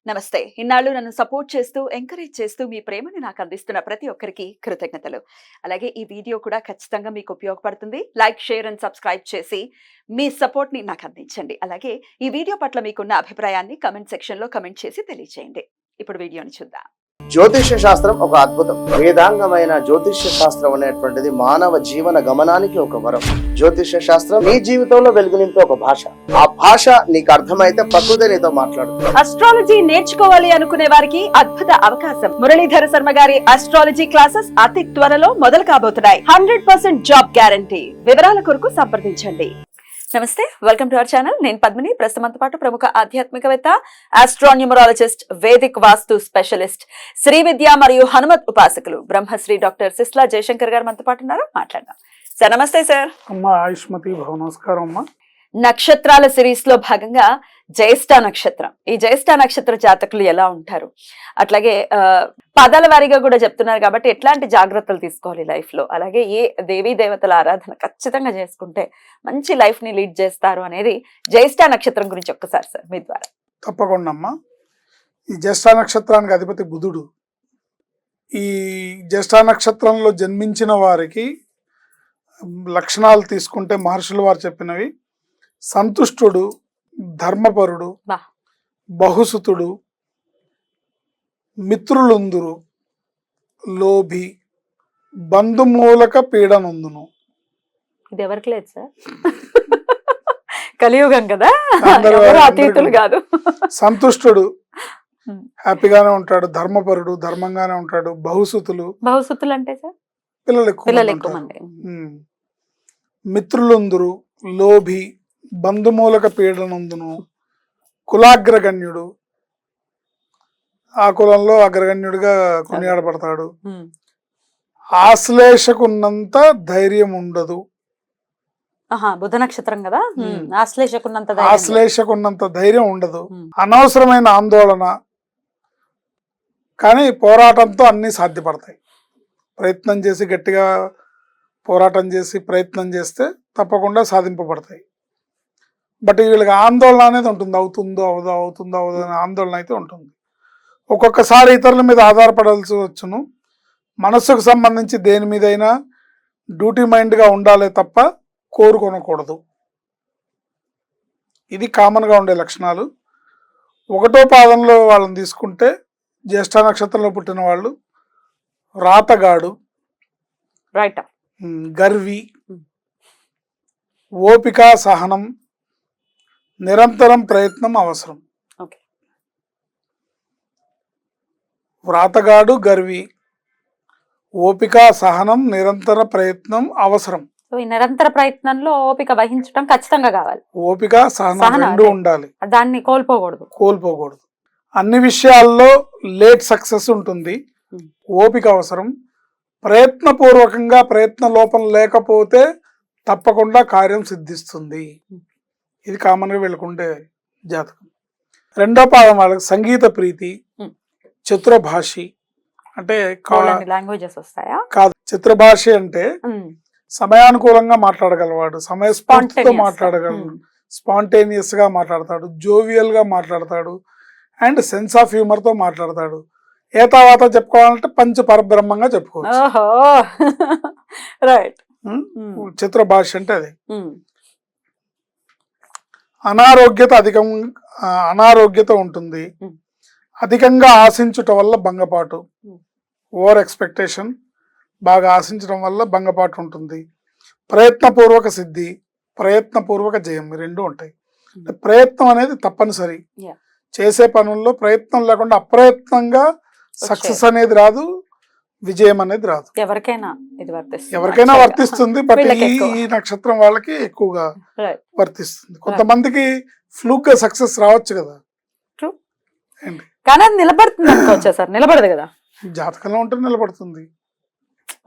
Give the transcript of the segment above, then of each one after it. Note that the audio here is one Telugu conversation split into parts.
నమస్తే. ఇన్నాళ్ళు నన్ను సపోర్ట్ చేస్తూ, ఎంకరేజ్ చేస్తూ మీ ప్రేమని నాకు అందిస్తున్న ప్రతి ఒక్కరికి కృతజ్ఞతలు. అలాగే ఈ వీడియో కూడా ఖచ్చితంగా మీకు ఉపయోగపడుతుంది. లైక్, షేర్ అండ్ సబ్స్క్రైబ్ చేసి మీ సపోర్ట్‌ని నాకు అందించండి. అలాగే ఈ వీడియో పట్ల మీకున్న అభిప్రాయాన్ని కామెంట్ సెక్షన్‌లో కామెంట్ చేసి తెలియజేయండి. ఇప్పుడు వీడియోని చూద్దాం. జ్యోతిష్య శాస్త్రం ఒక అద్భుతం. వేదాంగమైన జ్యోతిష్య శాస్త్రం అనేటువంటిది మానవ జీవన గమనానికి ఒక వరం. జ్యోతిష్య శాస్త్రం నీ జీవితంలో వెలుగునింపే ఒక భాష. ఆ భాష నీకు అర్థమైతే ప్రకృతి నీతో మాట్లాడుతుంది. అస్ట్రాలజీ నేర్చుకోవాలి అనుకునే వారికి అద్భుత అవకాశం. మురళీధర శర్మ గారి అస్ట్రాలజీ క్లాసెస్ అతి త్వరలో మొదలు కాబోతున్నాయి. 100% జాబ్ గ్యారంటీ. వివరాల కొరకు సంప్రదించండి. నమస్తే, వెల్కమ్ టు అవర్ ఛానల్. నేను పద్మిని. ప్రస్తుతంతో పాటు ప్రముఖ ఆధ్యాత్మికవేత్త, ఆస్ట్రోన్యూమరాలజిస్ట్, వేదిక్ వాస్తు స్పెషలిస్ట్, శ్రీ విద్య మరియు హనుమత్ ఉపాసకులు బ్రహ్మశ్రీ డాక్టర్ సిస్లా జయశంకర్ గారు మనతో పాటు ఉన్నారు. మాట్లాడదాం. సార్ నమస్తే. సార్ అమ్మా ఆయుష్మతి భవ. నమస్కారం అమ్మా. నక్షత్రాల సిరీస్ లో భాగంగా జ్యేష్ఠ నక్షత్రం, ఈ జ్యేష్ఠ నక్షత్ర జాతకులు ఎలా ఉంటారు, అట్లాగే పదాల వారీగా కూడా చెప్తున్నారు కాబట్టి ఎట్లాంటి జాగ్రత్తలు తీసుకోవాలి లైఫ్ లో, అలాగే ఏ దేవీ దేవతల ఆరాధన ఖచ్చితంగా చేసుకుంటే మంచి లైఫ్ ని లీడ్ చేస్తారు అనేది జ్యేష్ఠ నక్షత్రం గురించి ఒక్కసారి సార్ మీ ద్వారా. తప్పకుండా అమ్మా. ఈ జ్యేష్ఠ నక్షత్రానికి అధిపతి బుధుడు. ఈ జ్యేష్ఠ నక్షత్రంలో జన్మించిన వారికి లక్షణాలు తీసుకుంటే మహర్షులు వారు చెప్పినవి: సంతుష్టుడు, ధర్మపరుడు, బహుసుతుడు, మిత్రులుందురు, లోభి, బంధుమూలక పీడనందును. ఇది ఎవరికి లేదు సార్, కలియుగం కదా, అతీతులు కాదు. సంతుష్టుడు హ్యాపీగానే ఉంటాడు, ధర్మపరుడు ధర్మంగానే ఉంటాడు, బహుసుతులు అంటే సార్ పిల్లలు ఎక్కువ మంది, మిత్రులుందురు, లోభి, బంధుమూలక పీడనందును, కులాగ్రగణ్యుడు, ఆ కులంలో అగ్రగణ్యుడిగా కొనియాడబడతాడు, ఆశ్లేషకున్నంత ధైర్యం ఉండదు. బుధ నక్షత్రం కదా, ఆశ్లేషకున్నంత ధైర్యం ఉండదు, అనవసరమైన ఆందోళన, కానీ పోరాటంతో అన్ని సాధ్యపడతాయి. ప్రయత్నం చేసి గట్టిగా పోరాటం చేసి ప్రయత్నం చేస్తే తప్పకుండా సాధింపబడతాయి. బట్ వీళ్ళకి ఆందోళన అనేది ఉంటుంది, అవుతుందో అనే ఆందోళన అయితే ఉంటుంది. ఒక్కొక్కసారి ఇతరుల మీద ఆధారపడాల్సి వచ్చును. మనస్సుకు సంబంధించి దేని మీదైనా డ్యూటీ మైండ్గా ఉండాలి తప్ప కోరుకొనకూడదు. ఇది కామన్గా ఉండే లక్షణాలు. ఒకటో పాదంలో వాళ్ళని తీసుకుంటే జ్యేష్ఠ నక్షత్రంలో పుట్టిన వాళ్ళు రాతగాడు, గర్వి, ఓపిక, సహనం, నిరంతరం ప్రయత్నం అవసరం. వ్రాతగాడు, గర్వి, ఓపిక, సహనం, నిరంతర ప్రయత్నం అవసరం. ఈ నిరంతర ప్రయత్నంలో ఓపిక వహించడం ఖచ్చితంగా కావాలి. ఓపిక, సహనం రెండు ఉండాలి, దాన్ని కోల్పోకూడదు. అన్ని విషయాల్లో లేట్ సక్సెస్ ఉంటుంది. ఓపిక అవసరం. ప్రయత్నపూర్వకంగా ప్రయత్న లోపం లేకపోతే తప్పకుండా కార్యం సిద్ధిస్తుంది. ఇది కామన్గా వెళ్ళకుండే జాతకం. రెండో పాదం వాళ్ళకి సంగీత ప్రీతి, చతురభాషి. అంటే లాంగ్వేజెస్ వస్తాయా? కాదు, చతురభాషి అంటే సమయానుకూలంగా మాట్లాడగలవాడు, సమయస్ఫూర్తితో మాట్లాడగలడు, స్పాంటేనియస్ గా మాట్లాడతాడు, జోవియల్ గా మాట్లాడతాడు, అండ్ సెన్స్ ఆఫ్ హ్యూమర్ తో మాట్లాడతాడు. ఏ తర్వాత చెప్పుకోవాలంటే పంచ పరబ్రహ్మంగా చెప్పుకోవచ్చు. చతురభాష అంటే అది. అనారోగ్యత ఉంటుంది. అధికంగా ఆశించుట వల్ల భంగపాటు, ఓవర్ ఎక్స్పెక్టేషన్, బాగా ఆశించడం వల్ల భంగపాటు ఉంటుంది. ప్రయత్నపూర్వక సిద్ధి, ప్రయత్నపూర్వక జయం, రెండు ఉంటాయి. ప్రయత్నం అనేది తప్పనిసరి. చేసే పనుల్లో ప్రయత్నం లేకుండా అప్రయత్నంగా సక్సెస్ అనేది రాదు, విజయం అనేది రాదు. ఎవరికైనా వర్తిస్తుంది, బట్ ఈ నక్షత్రం వాళ్ళకి ఎక్కువగా వర్తిస్తుంది. కొంతమందికి ఫ్లూక్ గా సక్సెస్ రావచ్చు కదా, కానీ అది నిలబడుతుంది అనుకోవచ్చా సార్? నిలబడదు కదా, జాతకంలో ఉంటే నిలబడుతుంది.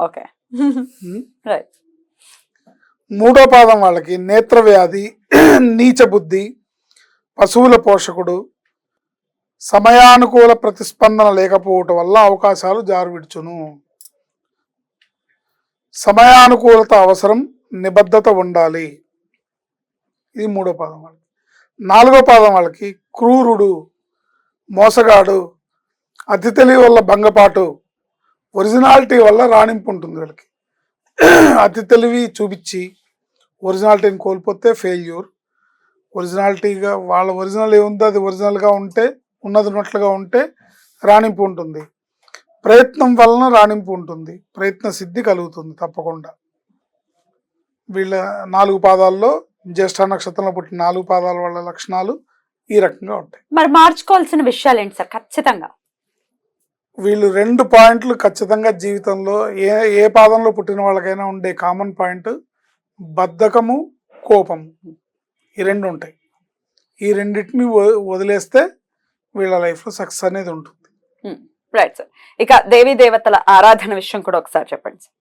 ఓకే. మూడో పాదం వాళ్ళకి నేత్ర వ్యాధి, నీచ బుద్ధి, పశువుల పోషకుడు, సమయానుకూల ప్రతిస్పందన లేకపోవటం వల్ల అవకాశాలు జారువిడ్చును. సమయానుకూలత అవసరం, నిబద్ధత ఉండాలి. ఇది మూడో పాదం వాళ్ళకి. నాలుగో పాదం వాళ్ళకి క్రూరుడు, మోసగాడు, అతి తెలివి వల్ల భంగపాటు, ఒరిజినాలిటీ వల్ల రాణింపు ఉంటుంది వీళ్ళకి. అతి తెలివి చూపించి ఒరిజినాలిటీని కోల్పోతే ఫెయిల్యూర్. ఒరిజినాలిటీగా వాళ్ళ ఒరిజినల్ ఏముందో అది ఒరిజినల్గా ఉంటే, ఉన్నట్లుగా ఉంటే రాణింపు ఉంటుంది. ప్రయత్నం వలన రాణింపు ఉంటుంది, ప్రయత్న సిద్ధి కలుగుతుంది తప్పకుండా. వీళ్ళ 4 పాదాల్లో, జ్యేష్ఠ నక్షత్రంలో పుట్టిన 4 పాదాల వాళ్ళ లక్షణాలు ఈ రకంగా ఉంటాయి. మరి మార్చుకోవాల్సిన విషయాలు ఏంటి సార్ ఖచ్చితంగా? వీళ్ళు 2 పాయింట్లు ఖచ్చితంగా జీవితంలో ఏ పాదంలో పుట్టిన వాళ్ళకైనా ఉండే కామన్ పాయింట్, బద్ధకము, కోపము. ఈ 2 ఉంటాయి. ఈ రెండింటిని వదిలేస్తే వీళ్ళ లైఫ్లో సక్సెస్ అనేది ఉంటుంది. Right sir. ఇక దేవీ దేవతల ఆరాధన విషయం కూడా ఒకసారి చెప్పండి సార్.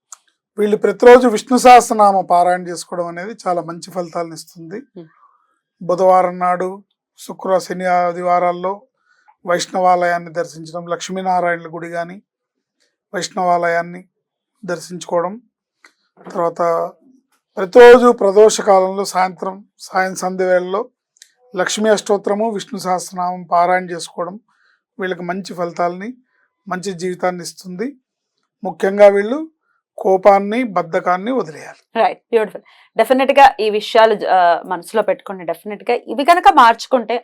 వీళ్ళు ప్రతిరోజు విష్ణు సహస్రనామ పారాయణ చేసుకోవడం అనేది చాలా మంచి ఫలితాలను ఇస్తుంది. బుధవారం నాడు, శుక్ర, శని, ఆదివారాల్లో వైష్ణవాలయాన్ని దర్శించడం, లక్ష్మీనారాయణల గుడి కానీ వైష్ణవాలయాన్ని దర్శించుకోవడం, తర్వాత ప్రతిరోజు ప్రదోష కాలంలో సాయం సంధ్య వేళల్లో లక్ష్మీ అష్టోత్తరము, విష్ణు సహస్రనామం పారాయణ చేసుకోవడం వీళ్ళకి మంచి ఫలితాలని, మంచి జీవితాన్ని ఇస్తుంది. ముఖ్యంగా వీళ్ళు కోపాన్ని, బద్ధకాన్ని వదిలేయాలి. Right, beautiful. డెఫినెట్ గా ఈ విషయాలు మనసులో పెట్టుకుని డెఫినెట్ గా ఇవి కనుక మార్చుకుంటే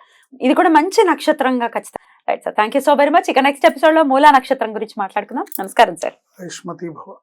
ఇది కూడా మంచి నక్షత్రంగా ఖచ్చితంగా. Right sir, thank you so very much. ఇక నెక్స్ట్ ఎపిసోడ్ లో మూలా నక్షత్రం గురించి మాట్లాడుకుందాం. నమస్కారం సార్. ఐష్మతి భవ.